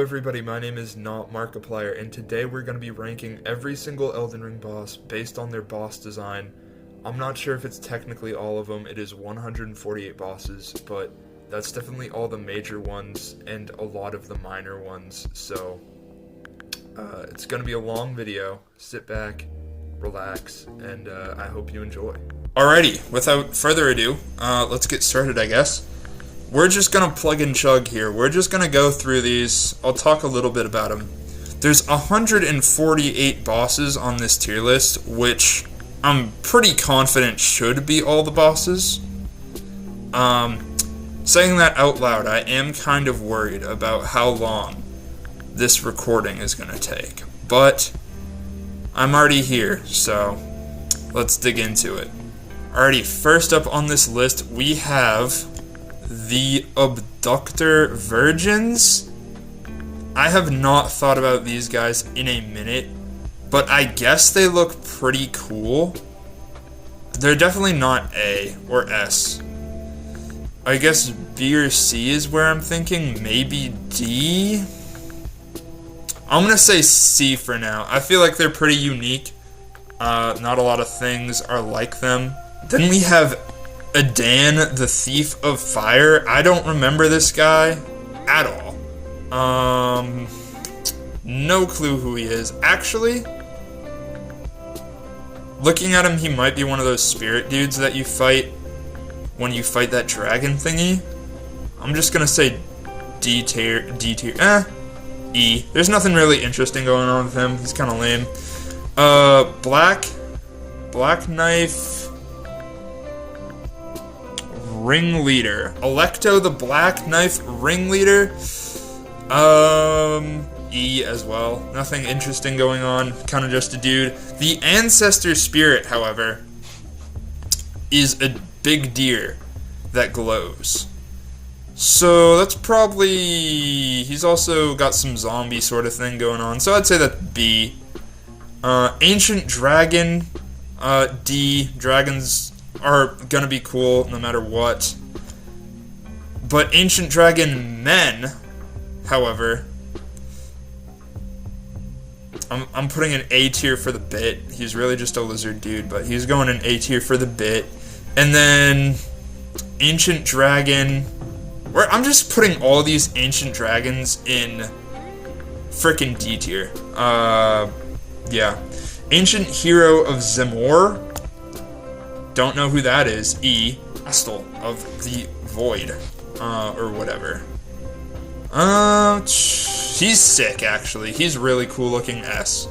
everybody, my name is Not Markiplier, and today we're going to be ranking every single Elden Ring boss based on their boss design. I'm not sure if it's technically all of them, it is 148 bosses, but that's definitely all the major ones and a lot of the minor ones, so it's going to be a long video. Sit back, relax, and I hope you enjoy. Alrighty, without further ado, let's get started, I guess. We're just going to plug and chug here. We're just going to go through these. I'll talk a little bit about them. There's 148 bosses on this tier list, which I'm pretty confident should be all the bosses. Saying that out loud, I am kind of worried about how long this recording is going to take. But I'm already here, so let's dig into it. Alrighty, first up on this list, we have the Abductor Virgins. I have not thought about these guys in a minute, but I guess they look pretty cool. They're definitely not A or S. I guess B or C is where I'm thinking, maybe D? I'm gonna say C for now. I feel like they're pretty unique. Not a lot of things are like them. Then we have Elden, the Thief of Fire. I don't remember this guy at all. No clue who he is. Actually, looking at him, he might be one of those spirit dudes that you fight when you fight that dragon thingy. I'm just gonna say D tier, E. There's nothing really interesting going on with him. He's kind of lame. Black Knife Ringleader. Electo the Black Knife Ringleader. E as well. Nothing interesting going on. Kind of just a dude. The Ancestor Spirit, however, is a big deer that glows. So that's probably... He's also got some zombie sort of thing going on. So I'd say that's B. Ancient Dragon. D. Dragons are gonna be cool no matter what. But Ancient Dragon Men, however, I'm putting an A tier for the bit. He's really just a lizard dude, but he's going in A tier for the bit. And then Ancient Dragon, I'm just putting all these Ancient Dragons in frickin' D tier. Yeah. Ancient Hero of Zemor. Don't know who that is. E. Astel of the Void. Or whatever. He's sick, actually. He's really cool looking. S.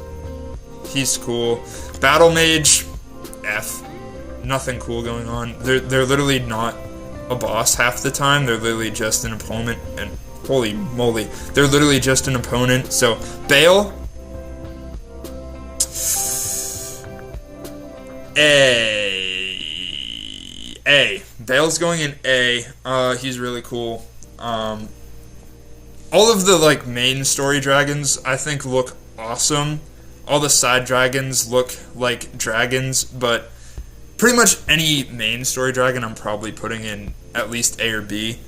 He's cool. Battle Mage. F. Nothing cool going on. They're literally not a boss half the time. They're literally just an opponent. And holy moly. They're literally just an opponent. So, Bale. A. Bale's going in A. He's really cool. All of the main story dragons I think look awesome. All the side dragons look like dragons, but pretty much any main story dragon I'm probably putting in at least A or B.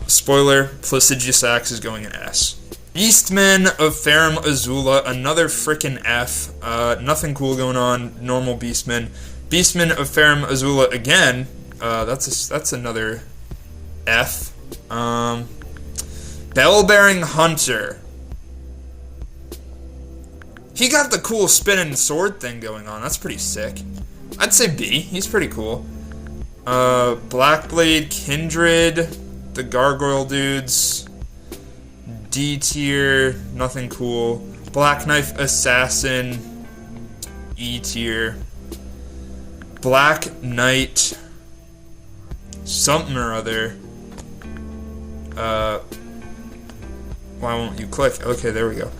Spoiler, Placidusax is going in S. Beastmen of Farum Azula, another frickin' F. Nothing cool going on. Normal Beastmen. Beastmen of Farum Azula again. That's another F. Bell-bearing Hunter. He got the cool spinning sword thing going on. That's pretty sick. I'd say B. He's pretty cool. Blackblade Kindred. The Gargoyle dudes. D tier. Nothing cool. Black Knife Assassin. E tier. Black Knight something or other. Why won't you click? Okay, there we go.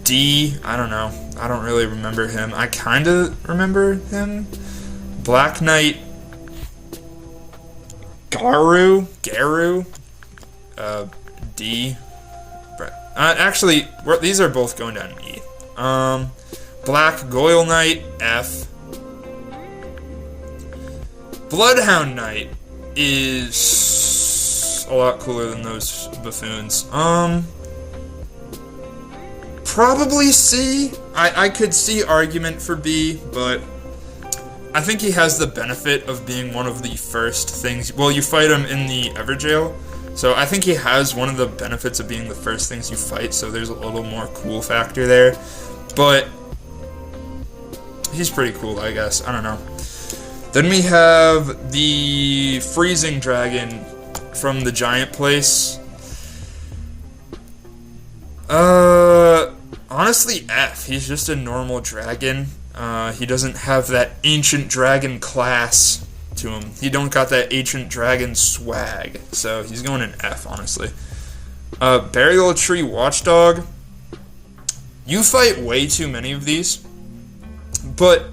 D, I don't know. I don't really remember him. I kind of remember him. Black Knight Garu? D. Actually, these are both going down in E. Black Goyle Knight, F. Bloodhound Knight is looks a lot cooler than those buffoons. Probably C. I could see argument for B, but I think he has the benefit of being one of the first things. Well, you fight him in the Everjail, so I think he has one of the benefits of being the first things you fight, so there's a little more cool factor there. But he's pretty cool, I guess. I don't know. Then we have the freezing dragon from the giant place. Honestly, F. He's just a normal dragon. He doesn't have that ancient dragon class to him. He don't got that ancient dragon swag. So he's going in F, honestly. Burial Tree Watchdog. You fight way too many of these. But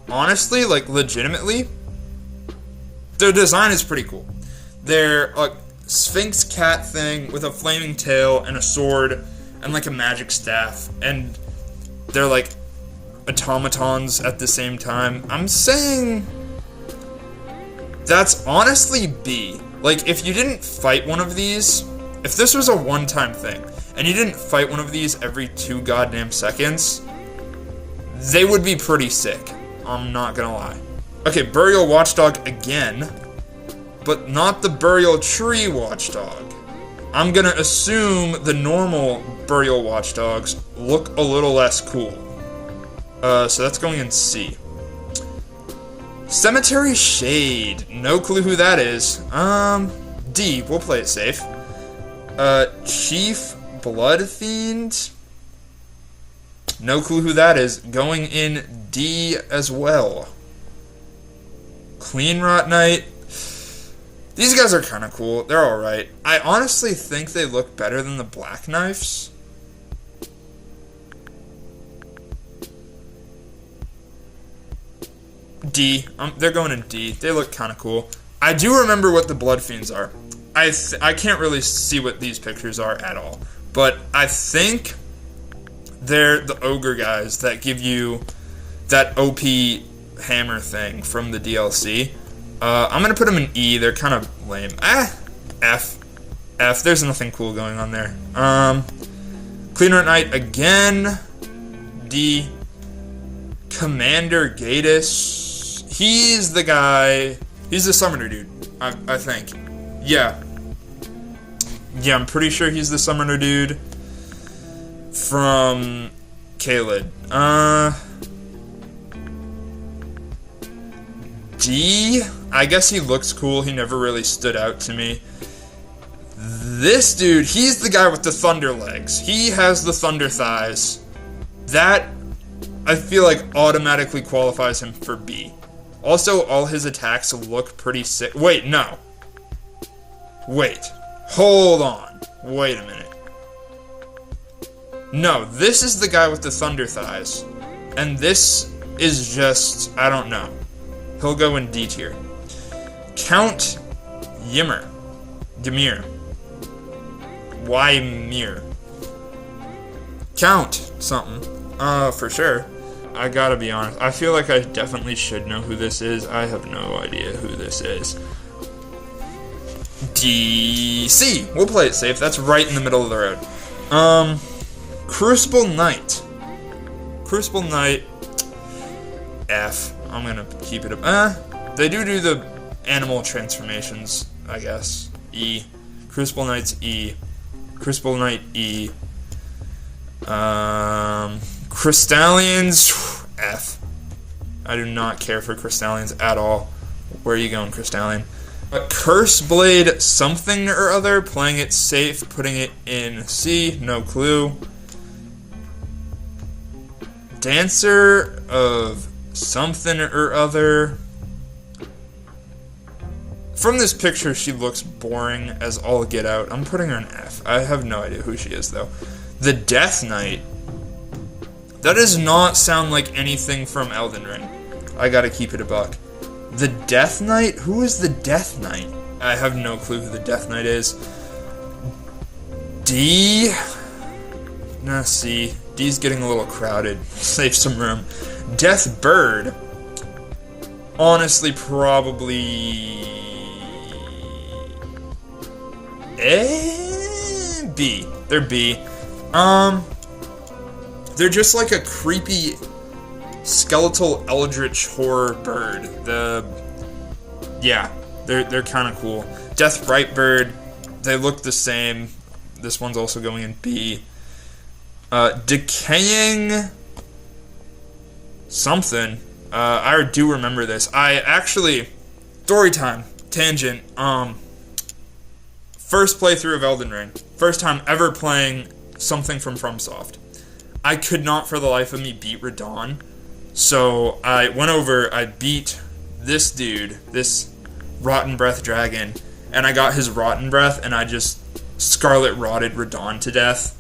honestly, like legitimately, their design is pretty cool. They're a Sphinx cat thing with a flaming tail and a sword and like a magic staff, and they're like automatons at the same time. I'm saying that's honestly B. Like, if you didn't fight one of these, if this was a one-time thing, and you didn't fight one of these every 2 goddamn seconds, they would be pretty sick. I'm not gonna lie. Okay, Burial Watchdog again, but not the Burial Tree Watchdog. I'm gonna assume the normal Burial Watchdogs look a little less cool. So that's going in C. Cemetery Shade. No clue who that is. D. We'll play it safe. Chief Blood Fiend. No clue who that is. Going in D as well. Clean Rot Knight. These guys are kind of cool. They're alright. I honestly think they look better than the Black Knives. D. They're going in D. They look kind of cool. I do remember what the Blood Fiends are. I can't really see what these pictures are at all. But I think they're the ogre guys that give you that OP hammer thing from the DLC. I'm going to put them in E. They're kind of lame. F. F. There's nothing cool going on there. Clean Rot Knight again. D. Commander Gatus. He's the guy. He's the summoner dude, I think. Yeah. Yeah, I'm pretty sure he's the summoner dude from Caelid. D. I guess he looks cool. He never really stood out to me. This dude, he's the guy with the thunder legs. He has the thunder thighs. That, I feel like, automatically qualifies him for B. Also, all his attacks look pretty sick. Wait, no. Wait. Hold on. Wait a minute. No, this is the guy with the thunder thighs. And this is just, I don't know. He'll go in D tier. Count Ymir. Ymir. Count something. For sure. I gotta be honest. I feel like I definitely should know who this is. I have no idea who this is. DC. We'll play it safe. That's right in the middle of the road. Crucible Knight. Crucible Knight. F. I'm gonna keep it up. They do the animal transformations, I guess. E. Crucible Knight's E. Crucible Knight E. Crystallians, F. I do not care for Crystallians at all. Where are you going, Crystallian? Curse Blade something or other, playing it safe, putting it in C, no clue. Dancer of something or other. From this picture, she looks boring as all get out. I'm putting her in F. I have no idea who she is, though. The Death Knight. That does not sound like anything from Elden Ring. I gotta keep it a buck. The Death Knight? Who is the Death Knight? I have no clue who the Death Knight is. D? Nah, C. D's getting a little crowded. Save some room. Death Bird. Honestly, probably... B. They're B. They're just like a creepy skeletal eldritch horror bird. Yeah, they're kind of cool. Death Brightbird, they look the same. This one's also going in B. Decaying something. I do remember this. I actually, story time, tangent. First playthrough of Elden Ring. First time ever playing something from FromSoft. I could not for the life of me beat Radon. So I went over, I beat this dude, this Rotten Breath dragon, and I got his Rotten Breath, and I just Scarlet Rotted Radon to death.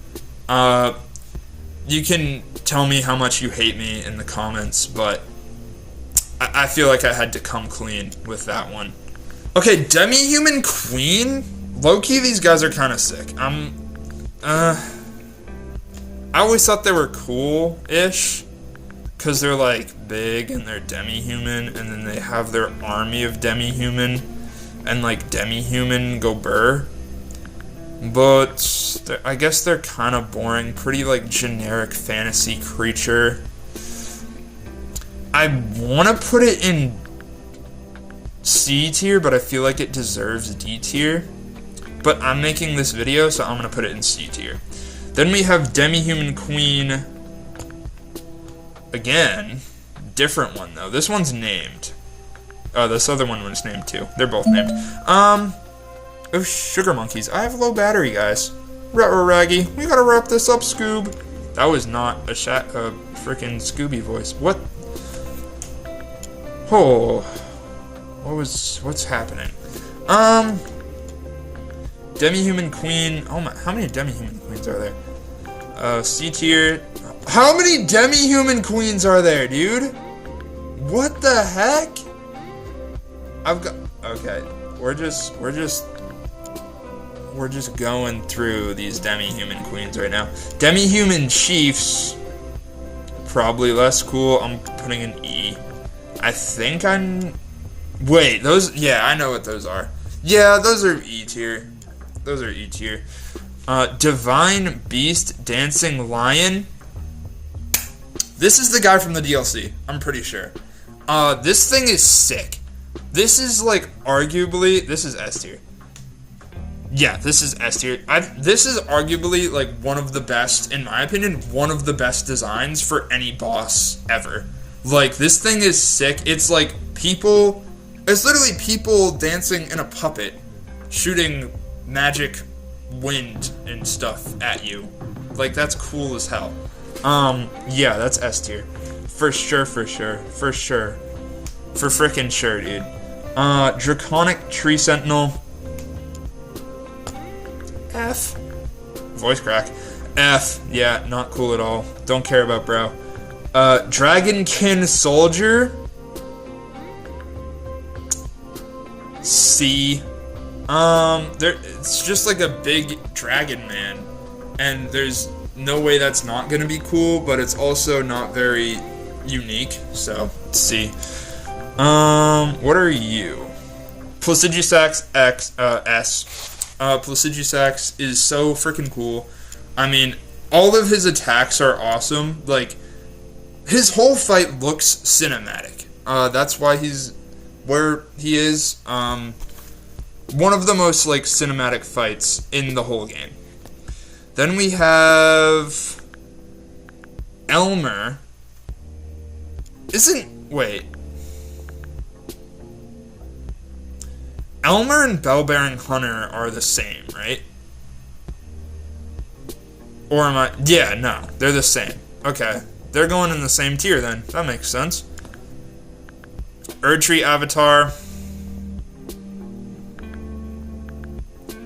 You can tell me how much you hate me in the comments, but I feel like I had to come clean with that one. Okay, Demi-Human Queen? Low-key, these guys are kind of sick. I always thought they were cool-ish, because they're, like, big, and they're demi-human, and then they have their army of demi-human, and, like, demi-human go burr. But I guess they're kind of boring. Pretty, like, generic fantasy creature. I want to put it in C tier, but I feel like it deserves D tier. But I'm making this video, so I'm going to put it in C tier. Then we have Demi-Human Queen. Again, different one, though. This one's named. Oh, this other one was named, too. They're both named. Oh, sugar monkeys. I have low battery, guys. Ruh-roh, Raggy. We gotta wrap this up, Scoob. That was not a freaking Scooby voice. What? Oh. What's happening? Demi-Human Queen. Oh my, how many Demi-Human Queens are there? C tier. How many Demi-Human Queens are there, dude? What the heck? Okay. We're just going through these Demi-Human Queens right now. Demi-Human Chiefs. Probably less cool. I'm putting an E. I think wait, those, yeah, I know what those are. Yeah, those are E tier. Those are E tier. Divine Beast Dancing Lion. This is the guy from the DLC, I'm pretty sure. This thing is sick. This is, like, arguably, this is S tier. Yeah, this is S tier. This is arguably, like, one of the best, in my opinion, one of the best designs for any boss ever. Like, this thing is sick. It's like it's literally people dancing in a puppet, shooting magic wind and stuff at you. Like, that's cool as hell. Yeah, that's S tier. For sure. For frickin' sure, dude. Draconic Tree Sentinel. F. Voice crack. F. Yeah, not cool at all. Don't care about bro. Dragonkin Soldier. C. It's just like a big dragon man. And there's no way that's not gonna be cool, but it's also not very unique, so C. What are you? Placidusax S. Placidusax is so freaking cool. I mean, all of his attacks are awesome. Like, his whole fight looks cinematic. That's why he's where he is. One of the most, like, cinematic fights in the whole game. Then we have Elmer. Wait. Elmer and Bell-Bearing Hunter are the same, right? Or am I? Yeah, no, they're the same. Okay, they're going in the same tier then. That makes sense. Erdtree Avatar.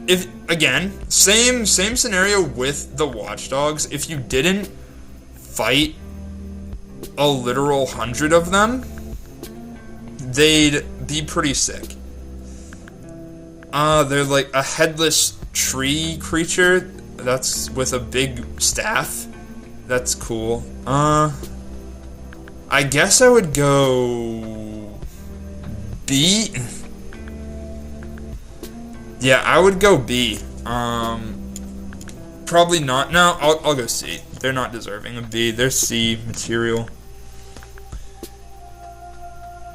If, again, same scenario with the Watchdogs. If you didn't fight a literal 100 of them, they'd be pretty sick. They're like a headless tree creature that's with a big staff. That's cool. I guess I would go B. Yeah, I would go B. Probably not. No, I'll go C. They're not deserving of B. They're C material.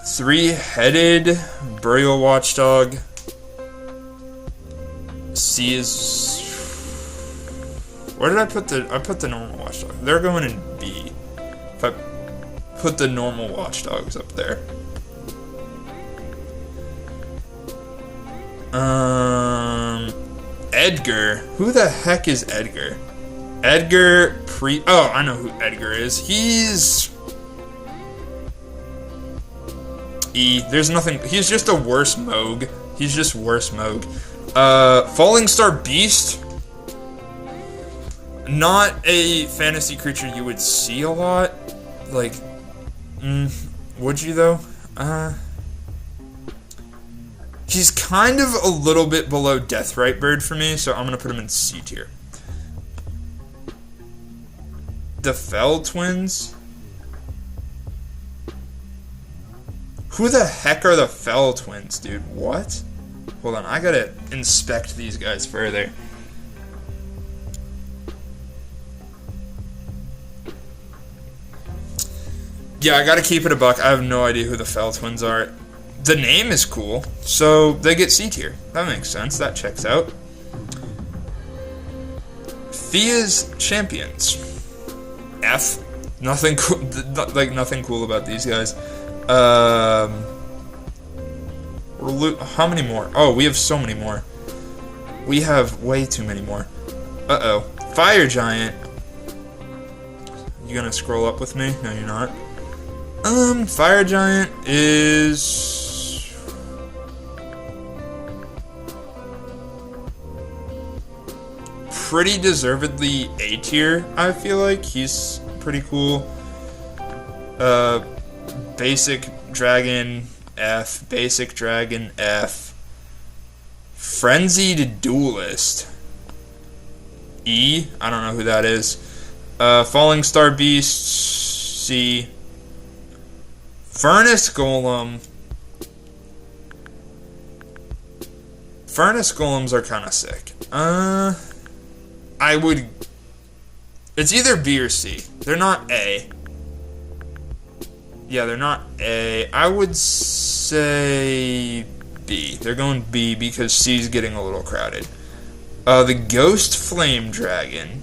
Three-headed burial watchdog. C is. Where did I put the? I put the normal watchdog. They're going in B. If I put the normal watchdogs up there. Edgar. Who the heck is Edgar? Edgar Oh, I know who Edgar is. He's E. There's nothing. He's just a worse Moog. He's just worse Moog. Falling Star Beast. Not a fantasy creature you would see a lot. Like, would you though? He's kind of a little bit below Deathrite Bird for me, so I'm gonna put him in C tier. The Fell Twins? Who the heck are the Fell Twins, dude? What? Hold on, I gotta inspect these guys further. Yeah, I gotta keep it a buck. I have no idea who the Fell Twins are. The name is cool, so they get C tier. That makes sense. That checks out. Fia's Champions. F. Nothing cool. Like nothing cool about these guys. How many more? Oh, we have so many more. We have way too many more. Uh-oh. Fire Giant. You gonna scroll up with me? No, you're not. Fire Giant is pretty deservedly A tier, I feel like. He's pretty cool. Basic Dragon F. Basic Dragon F. Frenzied Duelist E. I don't know who that is. Falling Star Beast C. Furnace Golem. Furnace Golems are kind of sick. I would. It's either B or C. They're not A. Yeah, they're not A. I would say B. They're going B because C's getting a little crowded. The Ghost Flame Dragon.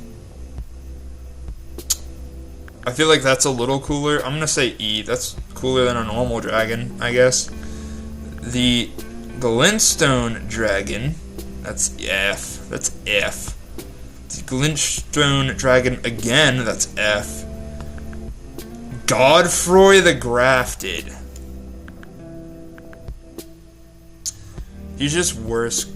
I feel like that's a little cooler. I'm gonna say E. That's cooler than a normal dragon, I guess. The Glintstone Dragon. That's F. That's F. The Glintstone Dragon again. That's F. Godfroy the Grafted. He's just worse.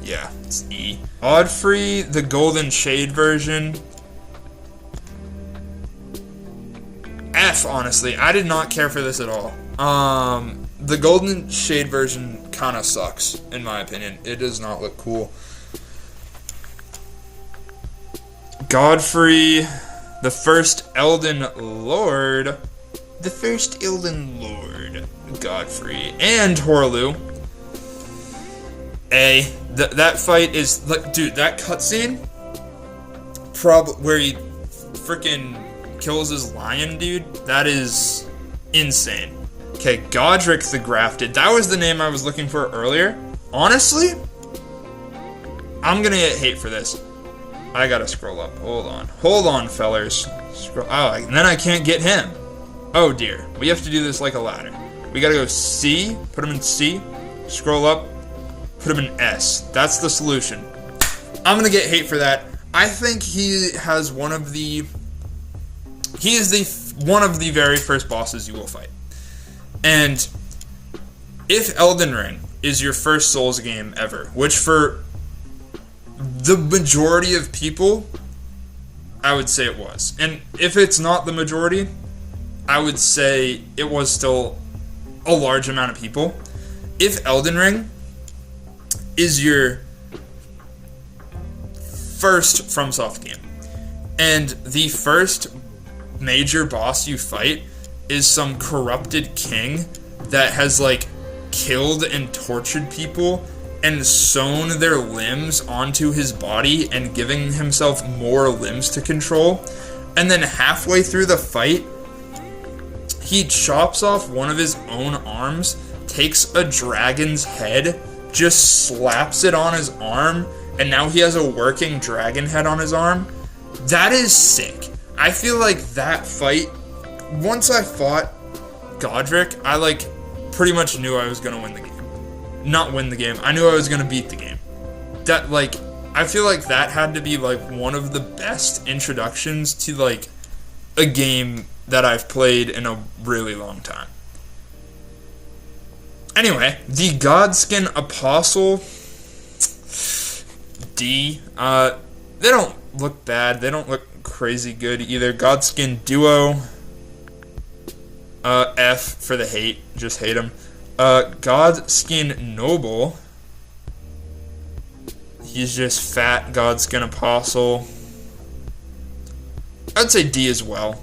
Yeah, it's E. Godfrey, the Golden Shade version. F, honestly. I did not care for this at all. The Golden Shade version kind of sucks, in my opinion. It does not look cool. Godfrey, the first Elden Lord. The first Elden Lord. Godfrey. And Horlu. A. That fight is like, dude, that cutscene, where he freaking kills his lion, dude. That is insane. Okay, Godric the Grafted. That was the name I was looking for earlier. Honestly, I'm gonna get hate for this. I gotta scroll up. Hold on, fellers. Scroll. Oh, and then I can't get him. Oh dear. We have to do this like a ladder. We gotta go C. Put him in C. Scroll up. Put him in S. That's the solution. I'm gonna get hate for that. I think he has one of the very first bosses you will fight. And if Elden Ring is your first Souls game ever, which for the majority of people, I would say it was. And if it's not the majority, I would say it was still a large amount of people. If Elden Ring is your first FromSoft game, and the first major boss you fight is some corrupted king that has like killed and tortured people and sewn their limbs onto his body and giving himself more limbs to control. And then halfway through the fight, he chops off one of his own arms, takes a dragon's head, just slaps it on his arm, and now he has a working dragon head on his arm. That is sick. I feel like that fight, once I fought Godric, I like pretty much knew I was gonna win the game. Not win the game, I knew I was gonna beat the game. That, like, I feel like that had to be like one of the best introductions to like a game that I've played in a really long time. Anyway, the Godskin Apostle D, they don't look bad, they don't look crazy good either. Godskin Duo, F for the hate, just hate him. Godskin Noble, he's just fat Godskin Apostle. I'd say D as well.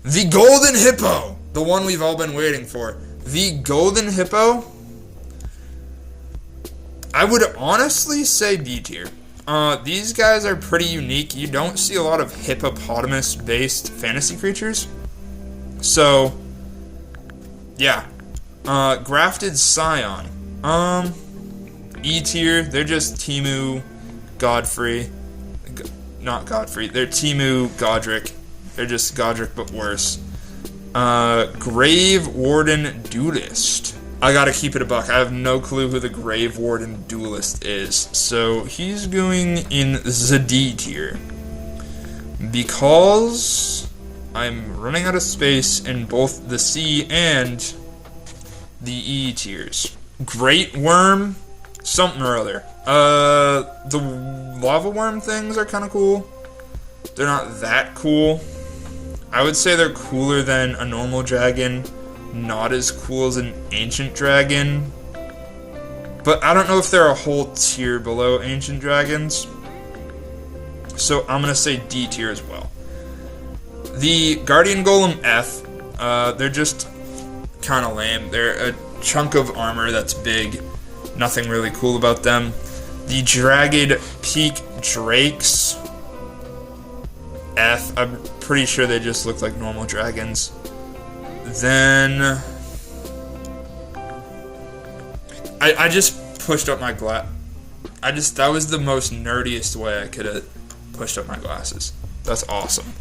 The Golden Hippo, the one we've all been waiting for. The Golden Hippo, I would honestly say B tier. These guys are pretty unique. You don't see a lot of hippopotamus-based fantasy creatures. So, yeah. Grafted Scion. E tier, they're just Timu Godfrey. Not Godfrey, they're Timu Godric. They're just Godric but worse. Grave Warden Duelist. I gotta keep it a buck. I have no clue who the Grave Warden Duelist is. So he's going in the D tier. Because I'm running out of space in both the C and the E tiers. Great Worm, something or other. The Lava Worm things are kind of cool. They're not that cool. I would say they're cooler than a normal dragon, not as cool as an ancient dragon. But I don't know if they're a whole tier below ancient dragons. So I'm gonna say D tier as well. The Guardian Golem F, they're just kind of lame. They're a chunk of armor that's big. Nothing really cool about them. The Dragged Peak Drakes F, I'm pretty sure they just look like normal dragons. Then I just pushed up my glass. That was the most nerdiest way I could have pushed up my glasses. That's awesome.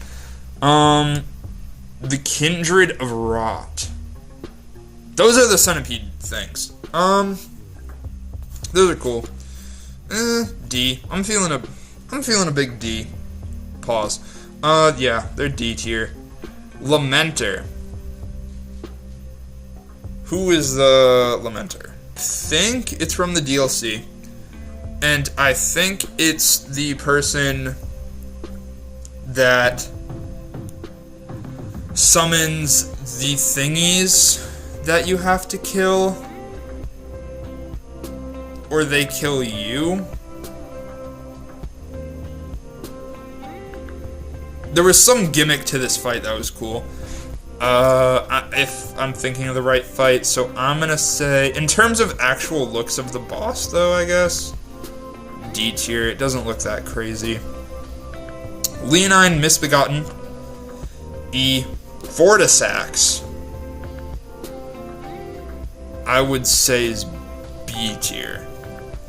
The Kindred of Rot. Those are the centipede things. Those are cool. D. I'm feeling a big D. Pause. Yeah, they're D tier. Lamenter. Who is the Lamenter? I think it's from the DLC. And I think it's the person that summons the thingies that you have to kill. Or they kill you. There was some gimmick to this fight that was cool. If I'm thinking of the right fight, so I'm gonna say, in terms of actual looks of the boss, though, I guess, D tier. It doesn't look that crazy. Leonine Misbegotten. E. Fortisax, I would say, is B tier.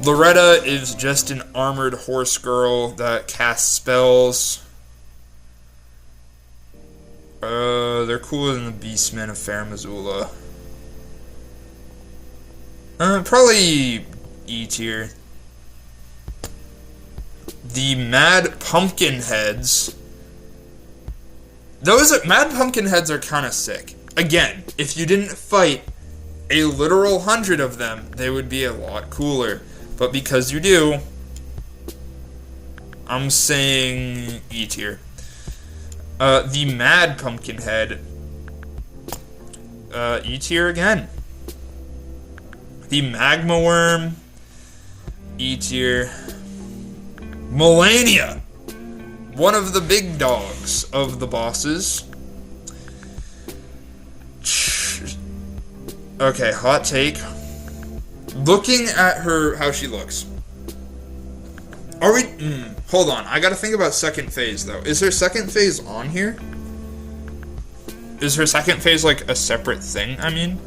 Loretta is just an armored horse girl that casts spells. They're cooler than the Beastmen of Fair Missoula. Probably E tier. The Mad Pumpkin Heads. Mad Pumpkin Heads are kind of sick. Again, if you didn't fight a literal 100 of them, they would be a lot cooler. But because you do, I'm saying E tier. The Mad Pumpkin Head, E tier again. The Magma Worm, E tier. Melania, one of the big dogs of the bosses. Okay, hot take. Looking at her, how she looks. Are we... hold on. I gotta think about second phase, though. Is her second phase on here? Is her second phase, like, a separate thing, I mean?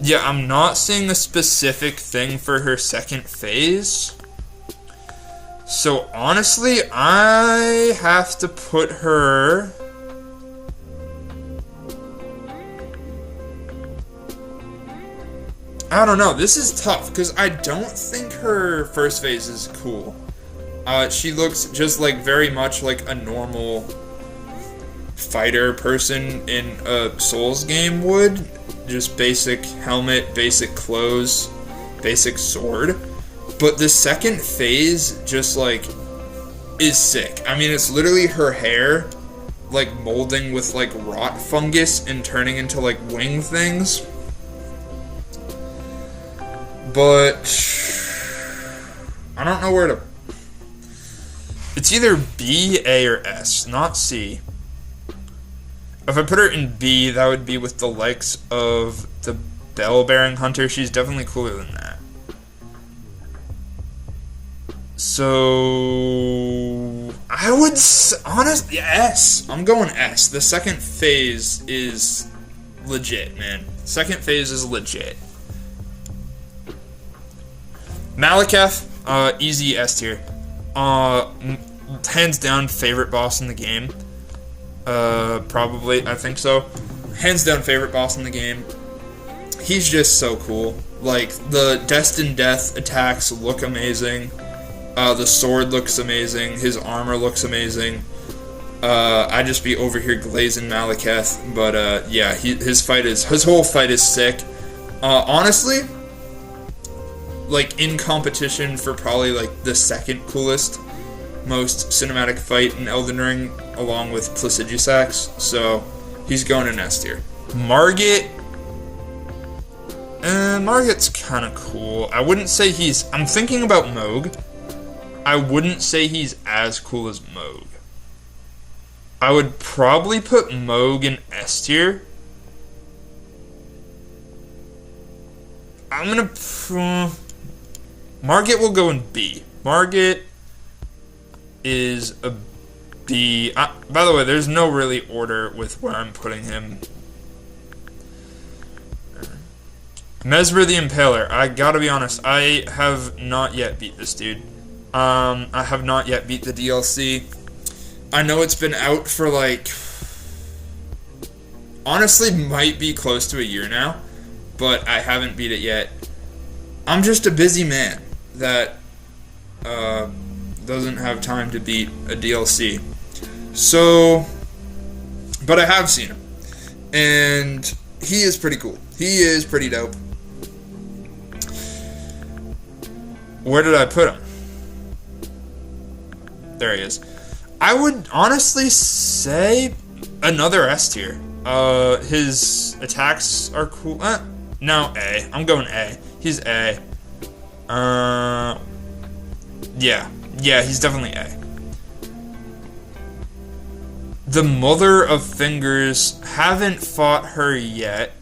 Yeah, I'm not seeing a specific thing for her second phase. So, honestly, I have to put her... I don't know, this is tough, because I don't think her first phase is cool. She looks just, like, very much like a normal fighter person in a Souls game would. Just basic helmet, basic clothes, basic sword. But the second phase just, like, is sick. I mean, it's literally her hair, like, molding with, like, rot fungus and turning into, like, wing things. But I don't know where to... It's either B, A, or S, not C. If I put her in B, that would be with the likes of the bell-bearing hunter. She's definitely cooler than that. So I would honestly S. I'm going S. The second phase is legit, man. Second phase is legit. Malekith, easy S tier. Hands down favorite boss in the game. Probably, I think so. Hands down favorite boss in the game. He's just so cool. Like, the Destined Death attacks look amazing. The sword looks amazing. His armor looks amazing. I'd just be over here glazing Malekith. But, yeah, his whole fight is sick. Honestly, like, in competition for probably, like, the second coolest, most cinematic fight in Elden Ring, along with Placidusax, so he's going in S tier. Margit, Margit's kind of cool. I wouldn't say he's... I'm thinking about Mohg. I wouldn't say he's as cool as Mohg. I would probably put Mohg in S tier. I'm gonna... Margit will go in B. Margit is a B. By the way, there's no really order with where I'm putting him. Mesmer the Impaler. I gotta be honest, I have not yet beat this dude. I have not yet beat the DLC. I know it's been out for, like, honestly, might be close to a year now, but I haven't beat it yet. I'm just a busy man that doesn't have time to beat a DLC. So, but I have seen him, and he is pretty cool. He is pretty dope. Where did I put him? There he is. I would honestly say another S tier. His attacks are cool. No, A. I'm going A. He's A. Yeah, he's definitely A. The Mother of Fingers, haven't fought her yet.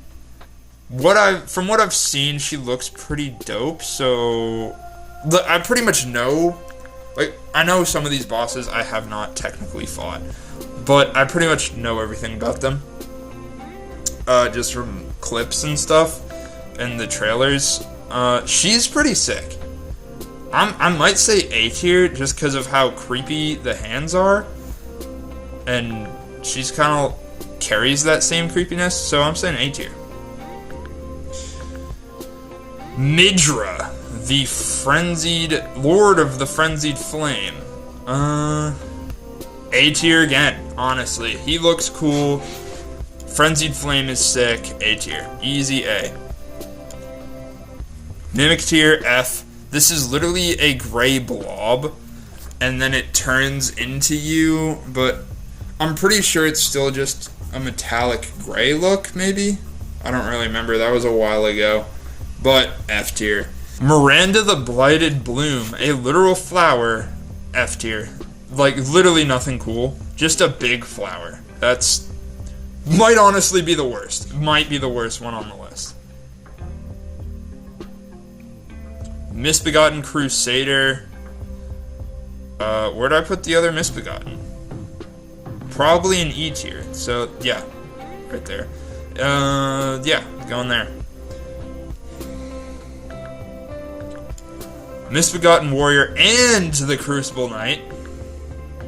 From what I've seen, she looks pretty dope, so I pretty much know, like, I know some of these bosses I have not technically fought, but I pretty much know everything about them, just from clips and stuff, and the trailers. She's pretty sick. I might say A tier just because of how creepy the hands are, and she's kind of carries that same creepiness, so I'm saying A tier. Midra, the frenzied Lord of the Frenzied Flame. A tier again, honestly. He looks cool. Frenzied Flame is sick. A tier. Easy A. Mimic tier, F. This is literally a gray blob, and then it turns into you, but I'm pretty sure it's still just a metallic gray look, maybe? I don't really remember. That was a while ago. But F tier. Miranda the Blighted Bloom, a literal flower F tier. Like, literally nothing cool. Just a big flower. That's... might honestly be the worst. Might be the worst one on the list. Misbegotten Crusader. Where'd I put the other Misbegotten? Probably in E tier. So, yeah. Right there. Yeah. Going there. Misbegotten Warrior and the Crucible Knight.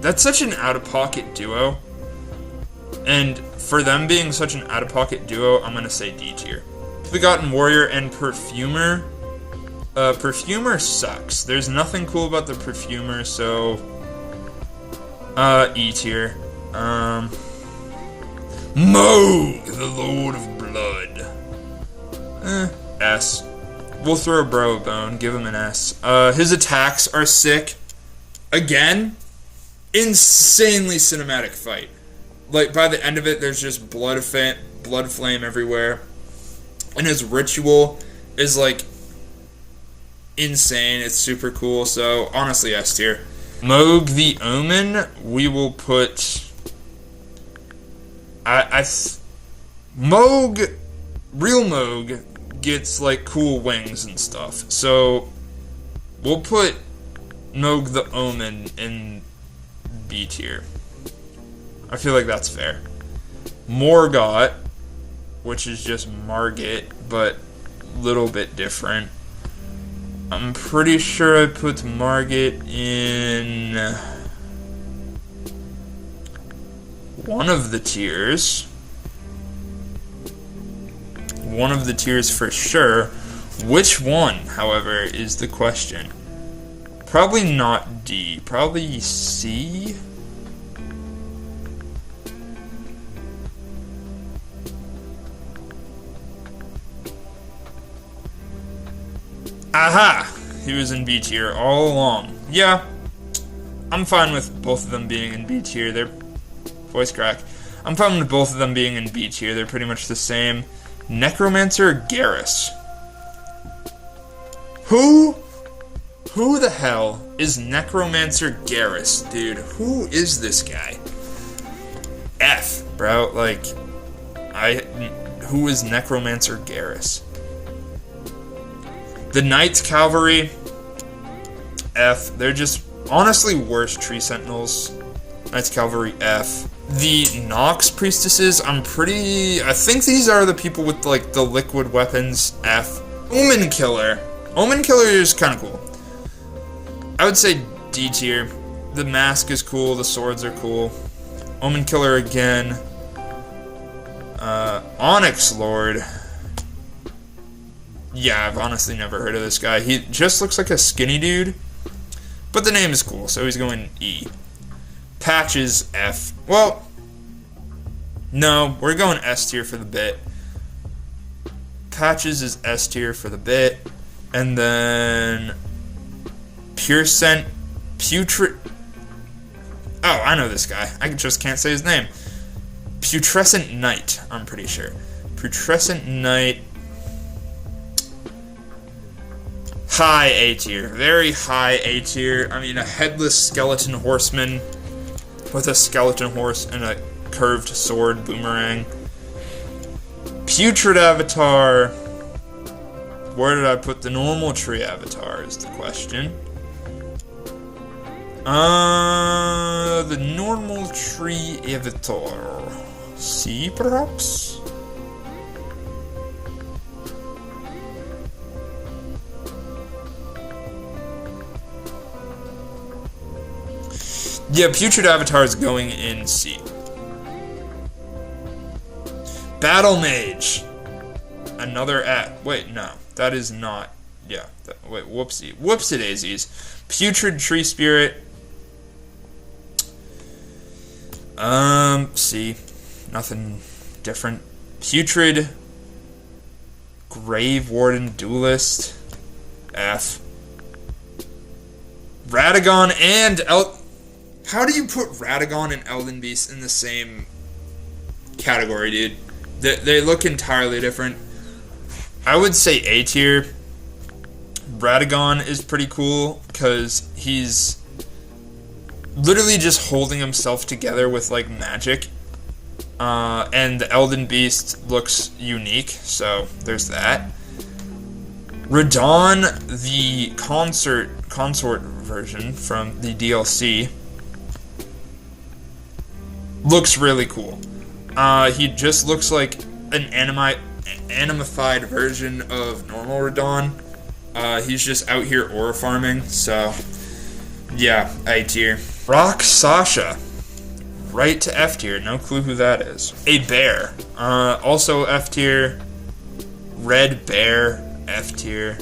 That's such an out-of-pocket duo. And for them being such an out-of-pocket duo, I'm going to say D tier. Misbegotten Warrior and Perfumer. Perfumer sucks. There's nothing cool about the Perfumer, so... E tier. Moog, the Lord of Blood. S. We'll throw a bro a bone, give him an S. His attacks are sick. Again, insanely cinematic fight. Like, by the end of it, there's just blood flame everywhere. And his ritual is, like, insane. It's super cool. So, honestly, S tier. Moog the Omen, we will put... Moog... Real Moog gets, like, cool wings and stuff. So, we'll put Moog the Omen in B tier. I feel like that's fair. Morgott, which is just Margit, but a little bit different. I'm pretty sure I put Margit in one of the tiers. One of the tiers for sure. Which one, however, is the question. Probably not D. Probably C? Aha! He was in B tier all along. Yeah, I'm fine with both of them being in B tier. They're... voice crack. I'm fine with both of them being in B tier. They're pretty much the same. Necromancer Garrus. Who the hell is Necromancer Garrus, dude? Who is this guy? F, bro. Like, who is Necromancer Garrus? The Knights Cavalry, F. They're just honestly worse tree sentinels. Knights Cavalry, F. The Nox Priestesses, I think these are the people with, like, the liquid weapons, F. Omen Killer. Omen Killer is kind of cool. I would say D tier. The mask is cool, the swords are cool. Omen Killer again. Onyx Lord. Yeah, I've honestly never heard of this guy. He just looks like a skinny dude. But the name is cool, so he's going E. Patches, F. Well, no, we're going S tier for the bit. Patches is S tier for the bit. And then... Putrid... Oh, I know this guy. I just can't say his name. Putrescent Knight, I'm pretty sure. Putrescent Knight... High A tier. Very high A tier. I mean, a headless skeleton horseman with a skeleton horse and a curved sword boomerang. Putrid Avatar. Where did I put the normal tree avatar is the question. The normal tree avatar. C, perhaps? Yeah, Putrid Avatar is going in C. Battle Mage. Another at. Wait, no. That is not. Yeah. Wait, whoopsie. Whoopsie-daisies. Putrid Tree Spirit. C. Nothing different. Putrid Grave Warden Duelist. F. Radagon and How do you put Radagon and Elden Beast in the same category, dude? They look entirely different. I would say A tier. Radagon is pretty cool because he's literally just holding himself together with like magic. And the Elden Beast looks unique, so there's that. Radon, the consort version from the DLC, looks really cool. He just looks like an animified version of normal Radon. He's just out here aura farming, so yeah, A tier. Rock Sasha, right to F tier, no clue who that is. A bear, also F tier. Red bear, F tier.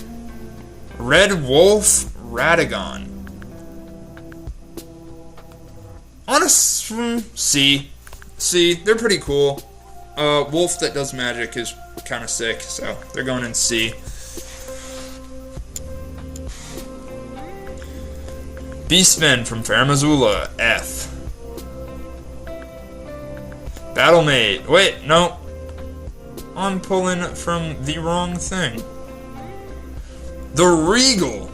Red wolf, Radagon. C. They're pretty cool. Wolf that does magic is kind of sick, so they're going in C. Beastman from Faramazula, F. Battlemate, wait, no. I'm pulling from the wrong thing. The Regal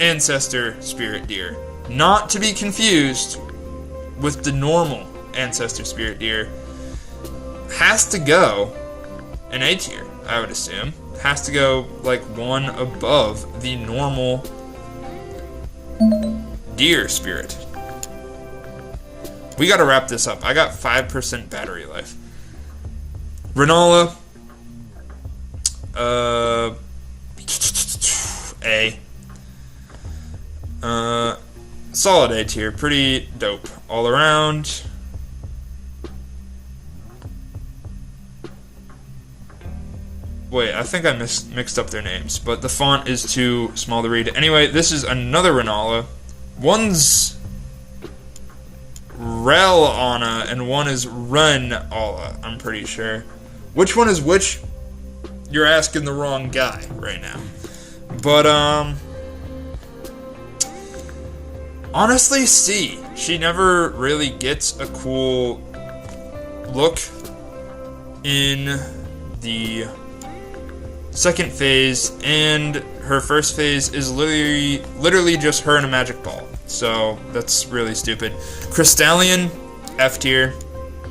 Ancestor Spirit Deer. Not to be confused with the normal Ancestor Spirit Deer. Has to go an A tier, I would assume. Has to go like one above the normal deer spirit. We gotta wrap this up. I got 5% battery life. Renala, A. Solid A tier, pretty dope all around. Wait, I think I mixed up their names, but the font is too small to read. Anyway, this is another Renala. One's Rel-Ana, and one is Run-Ala, I'm pretty sure. Which one is which? You're asking the wrong guy right now. But, honestly, C. She never really gets a cool look in the second phase, and her first phase is literally just her and a magic ball. So that's really stupid. Crystallian, F tier.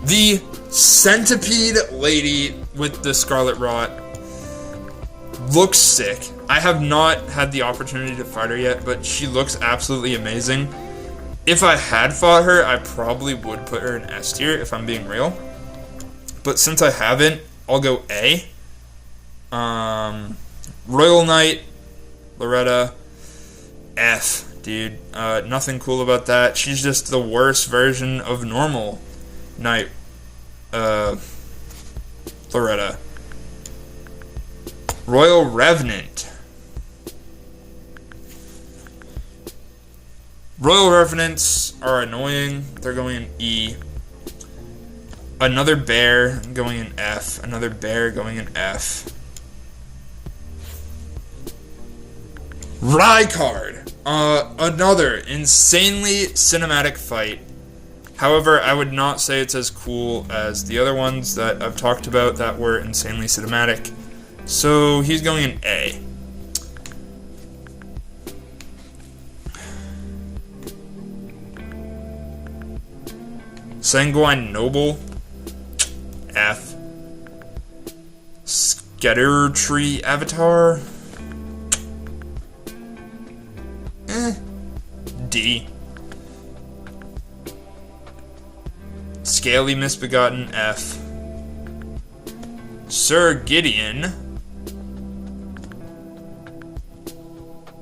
The centipede lady with the scarlet rot looks sick. I have not had the opportunity to fight her yet, but she looks absolutely amazing. If I had fought her, I probably would put her in S tier if I'm being real. But since I haven't, I'll go A. Royal Knight, Loretta, F, dude. Nothing cool about that. She's just the worst version of normal Knight, Loretta. Royal Revenant. Royal Revenants are annoying. They're going in E. Another bear going in F. Another bear going in F. Rykard. Another insanely cinematic fight. However, I would not say it's as cool as the other ones that I've talked about that were insanely cinematic. So he's going in A. Sanguine Noble, F. Scatter Tree Avatar, D. Scaly Misbegotten, F. Sir Gideon,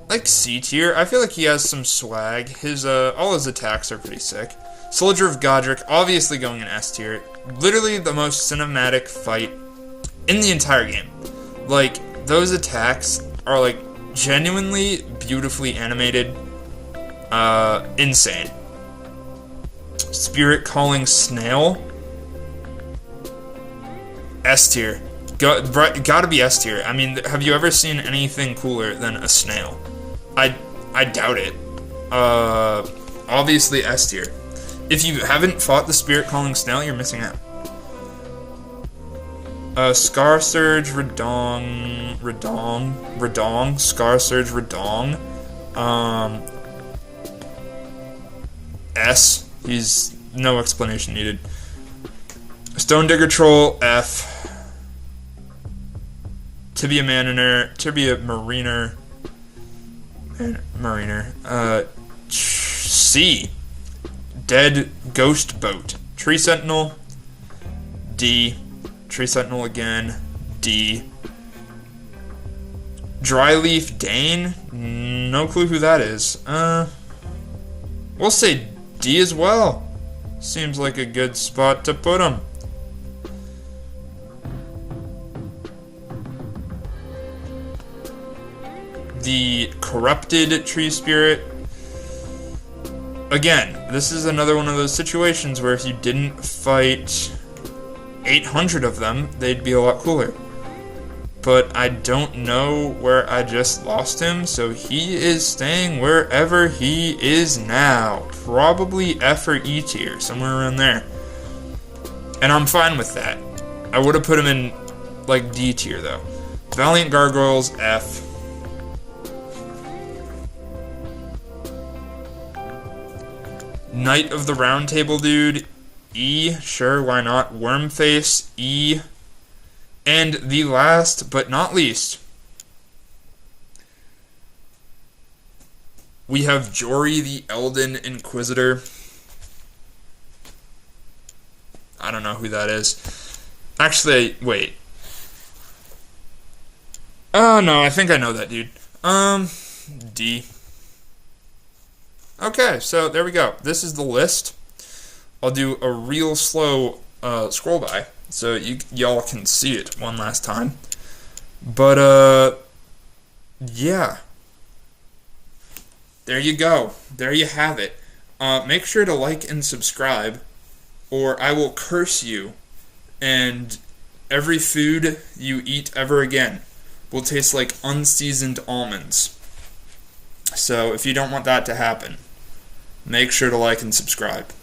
like C tier. I feel like he has some swag. His all his attacks are pretty sick. Soldier of Godric, obviously going in S tier. Literally the most cinematic fight in the entire game. Like, those attacks are like genuinely beautifully animated. Insane. Spirit Calling Snail, S tier. Gotta be S tier. I mean, have you ever seen anything cooler than a snail? I doubt it. Obviously S tier. If you haven't fought the Spirit Calling Snail, you're missing out. Scar Surge, Redong, Scar Surge, Redong. S. He's no explanation needed. Stone Digger Troll, F. Tibia Mariner, C. Dead Ghost Boat. Tree Sentinel, D. Tree Sentinel again, D. Dryleaf Dane, no clue who that is. We'll say D as well. Seems like a good spot to put him. The Corrupted Tree Spirit. Again, this is another one of those situations where if you didn't fight 800 of them, they'd be a lot cooler. But I don't know where I just lost him, so he is staying wherever he is now. Probably F or E tier, somewhere around there. And I'm fine with that. I would have put him in, like, D tier, though. Valiant Gargoyles, F. Knight of the Round Table dude, E. Sure, why not? Wormface, E. And the last but not least, we have Jory the Elden Inquisitor. I don't know who that is. Actually, wait. Oh, no, I think I know that dude. D. Okay, so there we go. This is the list. I'll do a real slow scroll by so y'all can see it one last time. But, yeah. There you go. There you have it. Make sure to like and subscribe, or I will curse you, and every food you eat ever again will taste like unseasoned almonds. So if you don't want that to happen, make sure to like and subscribe.